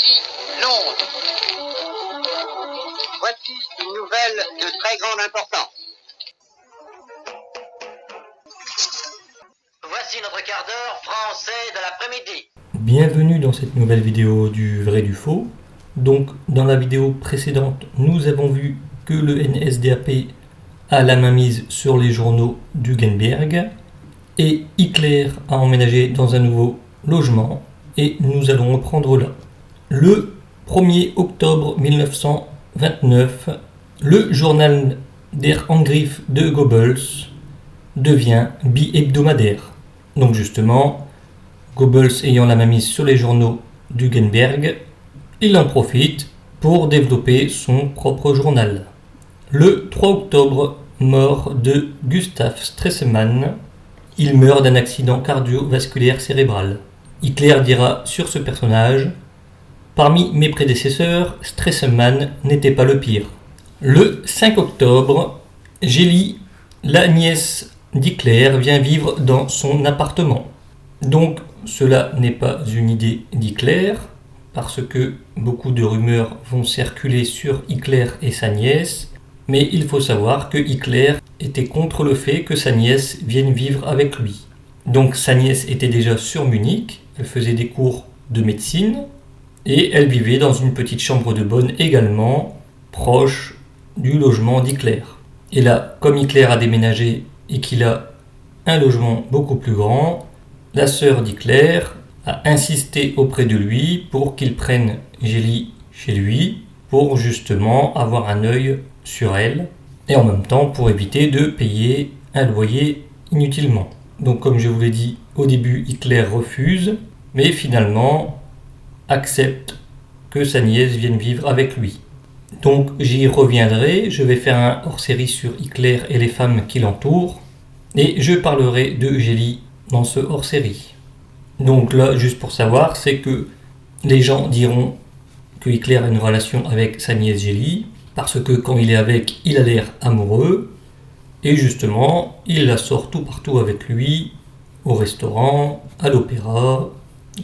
Voici Londres. Voici une nouvelle de très grande importance. Voici notre quart d'heure français de l'après-midi. Bienvenue dans cette nouvelle vidéo du vrai du faux. Donc dans la vidéo précédente, nous avons vu que le NSDAP a la mainmise sur les journaux d'Hugenberg et Hitler a emménagé dans un nouveau logement et nous allons reprendre là. Le 1er octobre 1929, le journal Der Angriff de Goebbels devient bi-hebdomadaire. Donc justement, Goebbels ayant la mainmise sur les journaux d'Hugenberg, il en profite pour développer son propre journal. Le 3 octobre, mort de Gustav Stresemann, il meurt d'un accident cardiovasculaire cérébral. Hitler dira sur ce personnage: parmi mes prédécesseurs, Stresemann n'était pas le pire. Le 5 octobre, Gélie, la nièce d'Hitler, vient vivre dans son appartement. Donc cela n'est pas une idée d'Hitler, parce que beaucoup de rumeurs vont circuler sur Hitler et sa nièce, mais il faut savoir que Hitler était contre le fait que sa nièce vienne vivre avec lui. Donc sa nièce était déjà sur Munich, elle faisait des cours de médecine, et elle vivait dans une petite chambre de bonne également, proche du logement d'Hitler. Et là, comme Hitler a déménagé et qu'il a un logement beaucoup plus grand, la sœur d'Hitler a insisté auprès de lui pour qu'il prenne Gélie chez lui, pour justement avoir un œil sur elle, et en même temps pour éviter de payer un loyer inutilement. Donc comme je vous l'ai dit, au début Hitler refuse, mais finalement accepte que sa nièce vienne vivre avec lui. Donc j'y reviendrai, je vais faire un hors-série sur Hitler et les femmes qui l'entourent, et je parlerai de Gélie dans ce hors-série. Donc là, juste pour savoir, c'est que les gens diront que Hitler a une relation avec sa nièce Gélie, parce que quand il est avec, il a l'air amoureux, et justement, il la sort tout partout avec lui, au restaurant, à l'opéra,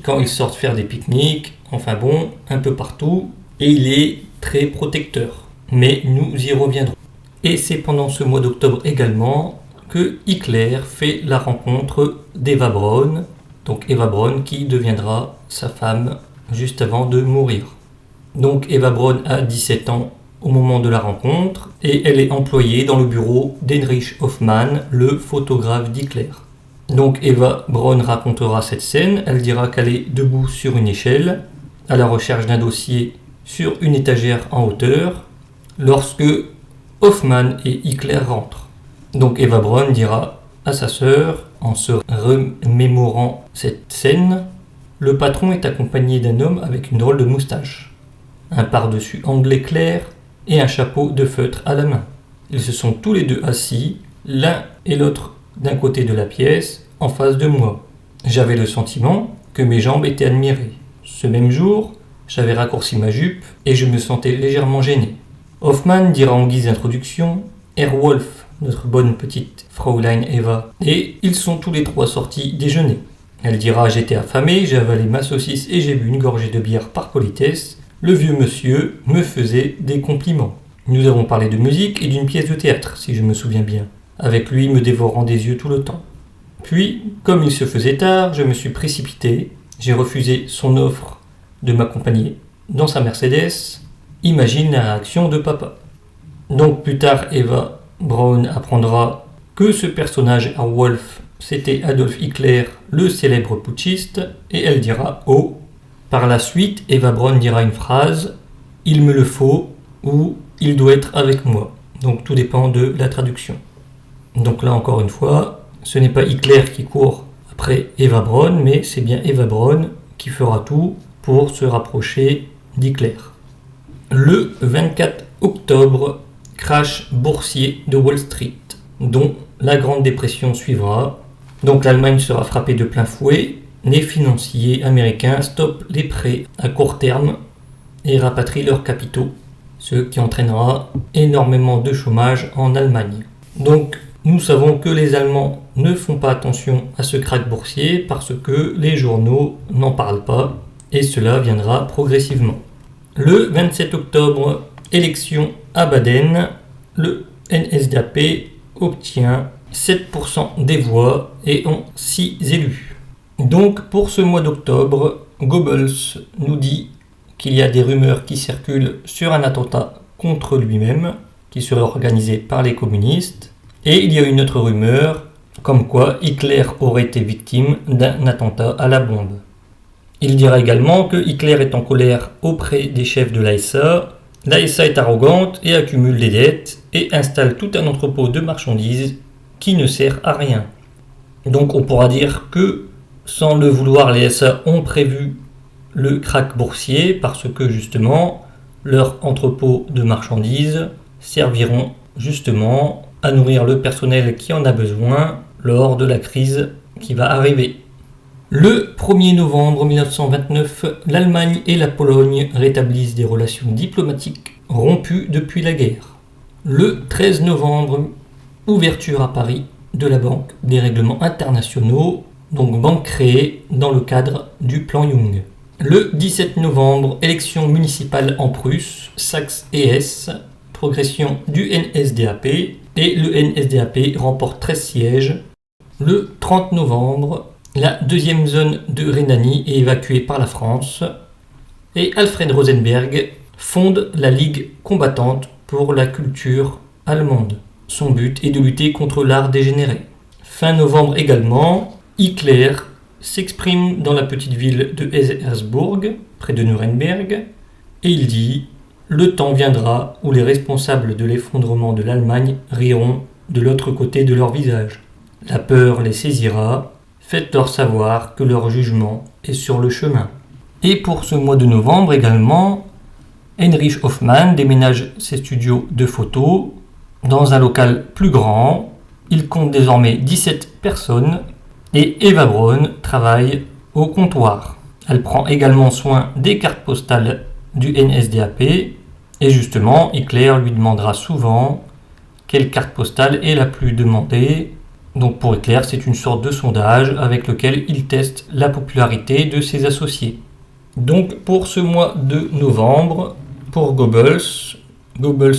quand ils sortent faire des pique-niques, enfin bon, un peu partout, et il est très protecteur. Mais nous y reviendrons. Et c'est pendant ce mois d'octobre également que Hitler fait la rencontre d'Eva Braun, donc Eva Braun qui deviendra sa femme juste avant de mourir. Donc Eva Braun a 17 ans au moment de la rencontre et elle est employée dans le bureau d'Heinrich Hoffmann, le photographe d'Hitler. Donc Eva Braun racontera cette scène, elle dira qu'elle est debout sur une échelle, à la recherche d'un dossier sur une étagère en hauteur, lorsque Hoffmann et Hitler rentrent. Donc Eva Braun dira à sa sœur, en se remémorant cette scène: le patron est accompagné d'un homme avec une drôle de moustache, un pardessus anglais clair et un chapeau de feutre à la main. Ils se sont tous les deux assis, l'un et l'autre d'un côté de la pièce, en face de moi. J'avais le sentiment que mes jambes étaient admirées. Ce même jour, j'avais raccourci ma jupe et je me sentais légèrement gêné. Hoffmann dira en guise d'introduction: Herr Wolf, notre bonne petite Fräulein Eva, et ils sont tous les trois sortis déjeuner. Elle dira: j'étais affamé, j'ai avalé ma saucisse et j'ai bu une gorgée de bière par politesse. Le vieux monsieur me faisait des compliments. Nous avons parlé de musique et d'une pièce de théâtre, si je me souviens bien, avec lui me dévorant des yeux tout le temps. Puis, comme il se faisait tard, je me suis précipité, j'ai refusé son offre de m'accompagner dans sa Mercedes. Imagine la réaction de papa. Donc plus tard, Eva Braun apprendra que ce personnage à Wolf, c'était Adolf Hitler, le célèbre putschiste, et elle dira « Oh ». Par la suite, Eva Braun dira une phrase: « Il me le faut » ou « Il doit être avec moi ». Donc tout dépend de la traduction. Donc là encore une fois, ce n'est pas Hitler qui court après Eva Braun, mais c'est bien Eva Braun qui fera tout pour se rapprocher d'Hitler. Le 24 octobre, crash boursier de Wall Street, dont la Grande Dépression suivra. Donc l'Allemagne sera frappée de plein fouet, les financiers américains stoppent les prêts à court terme et rapatrient leurs capitaux, ce qui entraînera énormément de chômage en Allemagne. Donc nous savons que les Allemands ne font pas attention à ce krach boursier parce que les journaux n'en parlent pas et cela viendra progressivement. Le 27 octobre, élection à Baden, le NSDAP obtient 7% des voix et ont 6 élus. Donc pour ce mois d'octobre, Goebbels nous dit qu'il y a des rumeurs qui circulent sur un attentat contre lui-même, qui serait organisé par les communistes, et il y a une autre rumeur, comme quoi Hitler aurait été victime d'un attentat à la bombe. Il dira également que Hitler est en colère auprès des chefs de l'ASA. L'ASA est arrogante et accumule des dettes et installe tout un entrepôt de marchandises qui ne sert à rien. Donc on pourra dire que, sans le vouloir, les SA ont prévu le krach boursier parce que justement, leurs entrepôts de marchandises serviront justement à nourrir le personnel qui en a besoin lors de la crise qui va arriver. Le 1er novembre 1929, l'Allemagne et la Pologne rétablissent des relations diplomatiques rompues depuis la guerre. Le 13 novembre, ouverture à Paris de la Banque des règlements internationaux, donc banque créée dans le cadre du plan Young. Le 17 novembre, élection municipale en Prusse, Saxe et Hesse, progression du NSDAP, et le NSDAP remporte 13 sièges. Le 30 novembre, la deuxième zone de Rhénanie est évacuée par la France, et Alfred Rosenberg fonde la Ligue combattante pour la culture allemande. Son but est de lutter contre l'art dégénéré. Fin novembre également, Hitler s'exprime dans la petite ville de Hersbourg, près de Nuremberg, et il dit « Le temps viendra où les responsables de l'effondrement de l'Allemagne riront de l'autre côté de leur visage. La peur les saisira, faites-leur savoir que leur jugement est sur le chemin. » Et pour ce mois de novembre également, Heinrich Hoffmann déménage ses studios de photos dans un local plus grand. Il compte désormais 17 personnes et Eva Braun travaille au comptoir. Elle prend également soin des cartes postales du NSDAP et justement Hitler lui demandera souvent quelle carte postale est la plus demandée. Donc pour Hitler, c'est une sorte de sondage avec lequel il teste la popularité de ses associés. Donc pour ce mois de novembre, pour Goebbels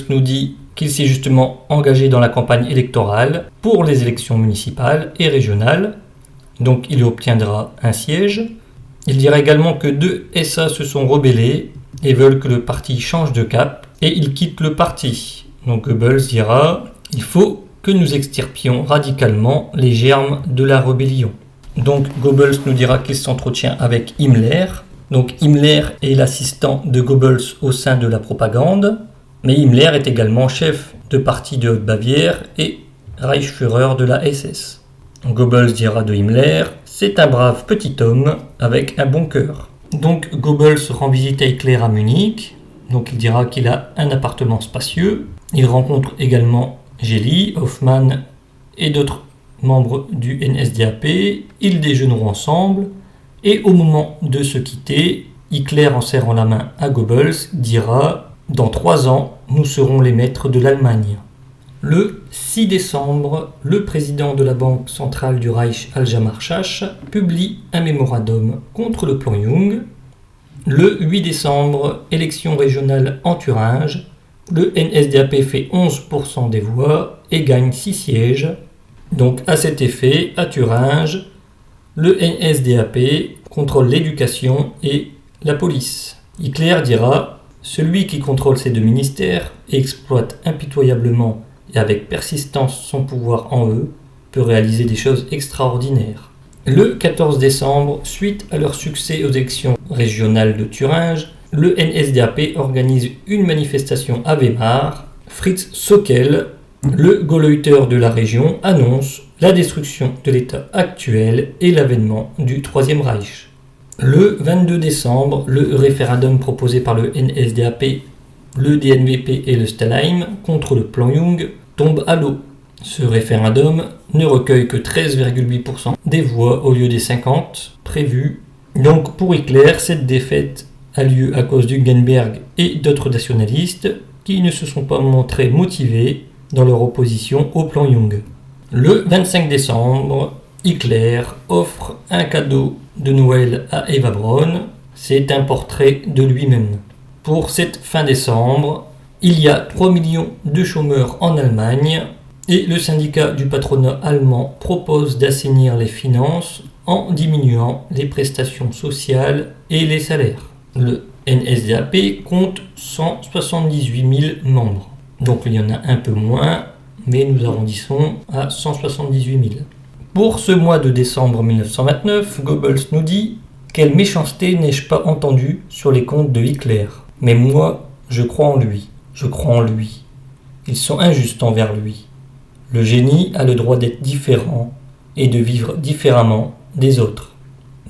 nous dit qu'il s'est justement engagé dans la campagne électorale pour les élections municipales et régionales. Donc il obtiendra un siège. Il dira également que 2 SA se sont rebellés et veulent que le parti change de cap et ils quittent le parti. Donc Goebbels dira « Il faut que nous extirpions radicalement les germes de la rébellion ». Donc Goebbels nous dira qu'il s'entretient avec Himmler. Donc Himmler est l'assistant de Goebbels au sein de la propagande, mais Himmler est également chef de parti de Haute-Bavière et Reichsführer de la SS. Goebbels dira de Himmler « C'est un brave petit homme avec un bon cœur ». Donc Goebbels rend visite à Hitler à Munich. Donc il dira qu'il a un appartement spacieux. Il rencontre également Geli, Hoffmann et d'autres membres du NSDAP. Ils déjeuneront ensemble. Et au moment de se quitter, Hitler, en serrant la main à Goebbels, dira « Dans 3 ans, nous serons les maîtres de l'Allemagne ». Le 6 décembre, le président de la Banque centrale du Reich, Aljamar Shach, publie un mémorandum contre le plan Young. Le 8 décembre, élection régionale en Thuringe. Le NSDAP fait 11% des voix et gagne 6 sièges. Donc à cet effet, à Thuringe, le NSDAP contrôle l'éducation et la police. Hitler dira « Celui qui contrôle ces 2 ministères et exploite impitoyablement et avec persistance son pouvoir en eux peut réaliser des choses extraordinaires. » Le 14 décembre, suite à leur succès aux élections régionales de Thuringe, le NSDAP organise une manifestation à Weimar. Fritz Sauckel, le Gauleiter de la région, annonce la destruction de l'État actuel et l'avènement du Troisième Reich. Le 22 décembre, le référendum proposé par le NSDAP, le DNVP et le Stahlheim contre le plan Young tombe à l'eau. Ce référendum ne recueille que 13,8% des voix au lieu des 50 prévus. Donc pour Hitler, cette défaite a lieu à cause d'Hugenberg et d'autres nationalistes qui ne se sont pas montrés motivés dans leur opposition au plan Young. Le 25 décembre, Hitler offre un cadeau de Noël à Eva Braun. C'est un portrait de lui-même. Pour cette fin décembre, il y a 3 millions de chômeurs en Allemagne et le syndicat du patronat allemand propose d'assainir les finances en diminuant les prestations sociales et les salaires. Le NSDAP compte 178 000 membres. Donc il y en a un peu moins, mais nous arrondissons à 178 000. Pour ce mois de décembre 1929, Goebbels nous dit « Quelle méchanceté n'ai-je pas entendue sur les comptes de Hitler. Mais moi, je crois en lui. Je crois en lui. Ils sont injustes envers lui. Le génie a le droit d'être différent et de vivre différemment des autres. »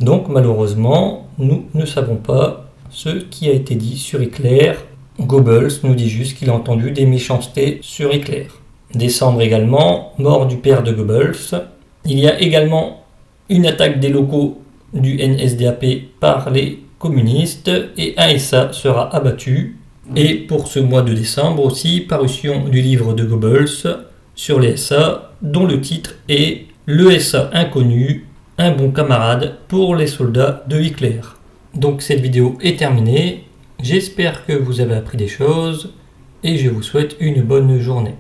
Donc malheureusement, nous ne savons pas ce qui a été dit sur Hitler. Goebbels nous dit juste qu'il a entendu des méchancetés sur Hitler. Décembre également, mort du père de Goebbels. Il y a également une attaque des locaux du NSDAP par les communistes et un SA sera abattu. Et pour ce mois de décembre aussi, parution du livre de Goebbels sur les SA, dont le titre est « Le SA inconnu, un bon camarade pour les soldats de Hitler ». Donc cette vidéo est terminée. J'espère que vous avez appris des choses et je vous souhaite une bonne journée.